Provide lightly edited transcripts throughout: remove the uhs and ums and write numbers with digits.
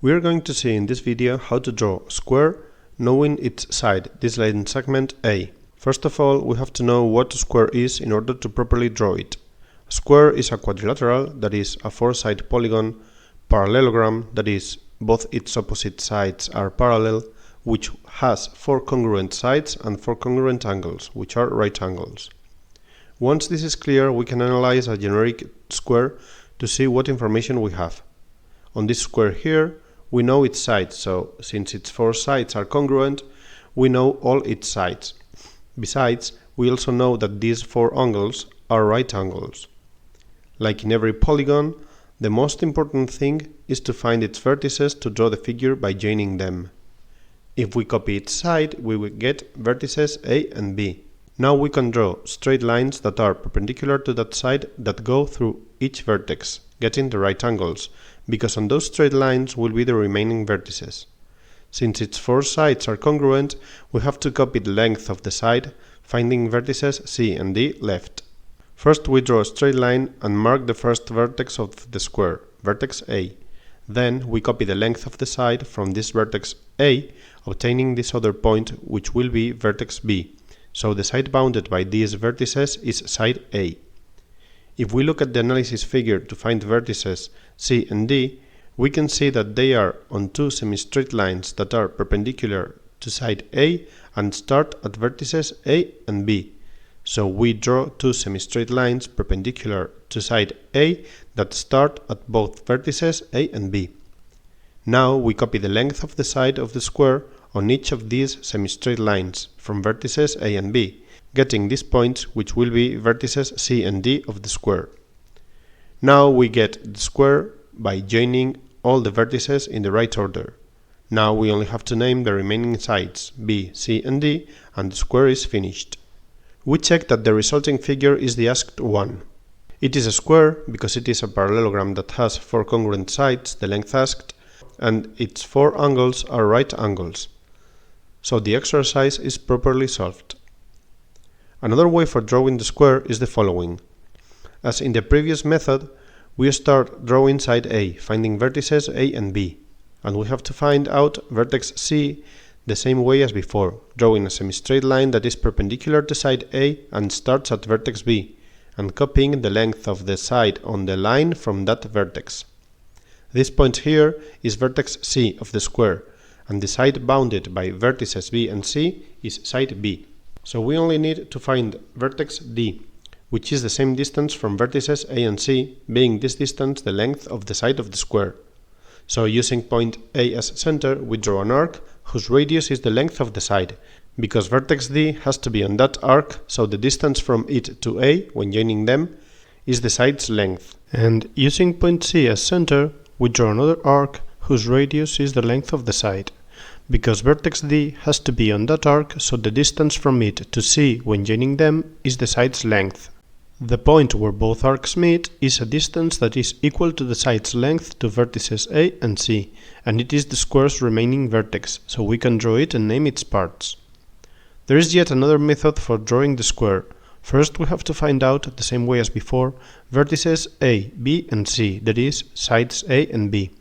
We are going to see in this video how to draw a square knowing its side, this line segment A. First of all, we have to know what a square is in order to properly draw it. A square is a quadrilateral, that is a four-side polygon, parallelogram, that is both its opposite sides are parallel, which has four congruent sides and four congruent angles, which are right angles. Once this is clear, we can analyze a generic square to see what information we have. On this square here, we know its sides, so since its four sides are congruent, we know all its sides. Besides, we also know that these four angles are right angles. Like in every polygon, the most important thing is to find its vertices to draw the figure by joining them. If we copy its side, we will get vertices A and B. Now we can draw straight lines that are perpendicular to that side that go through each vertex, getting the right angles, because on those straight lines will be the remaining vertices. Since its four sides are congruent, we have to copy the length of the side, finding vertices C and D left. First we draw a straight line and mark the first vertex of the square, vertex A. Then we copy the length of the side from this vertex A, obtaining this other point which will be vertex B. So the side bounded by these vertices is side A. If we look at the analysis figure to find vertices C and D, we can see that they are on two semi-straight lines that are perpendicular to side A and start at vertices A and B. So we draw two semi-straight lines perpendicular to side A that start at both vertices A and B. Now we copy the length of the side of the square on each of these semi-straight lines from vertices A and B, getting these points which will be vertices C and D of the square. Now we get the square by joining all the vertices in the right order. Now we only have to name the remaining sides B, C and D, and the square is finished. We check that the resulting figure is the asked one. It is a square because it is a parallelogram that has four congruent sides, the length asked, and its four angles are right angles. So the exercise is properly solved. Another way for drawing the square is the following. As in the previous method, we start drawing side A, finding vertices A and B, and we have to find out vertex C the same way as before, drawing a semi-straight line that is perpendicular to side A and starts at vertex B, and copying the length of the side on the line from that vertex. This point here is vertex C of the square, and the side bounded by vertices B and C is side B. So we only need to find vertex D, which is the same distance from vertices A and C, being this distance the length of the side of the square. So using point A as center, we draw an arc whose radius is the length of the side, because vertex D has to be on that arc, so the distance from it to A, when joining them, is the side's length. And using point C as center, we draw another arc whose radius is the length of the side, because vertex D has to be on that arc, so the distance from it to C when joining them is the side's length. The point where both arcs meet is a distance that is equal to the side's length to vertices A and C, and it is the square's remaining vertex, so we can draw it and name its parts. There is yet another method for drawing the square. First we have to find out, the same way as before, vertices A, B and C, that is, sides A and B.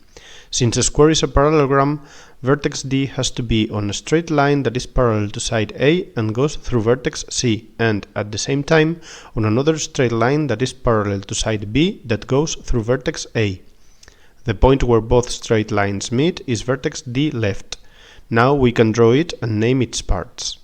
Since a square is a parallelogram, vertex D has to be on a straight line that is parallel to side A and goes through vertex C, and, at the same time, on another straight line that is parallel to side B that goes through vertex A. The point where both straight lines meet is vertex D left. Now we can draw it and name its parts.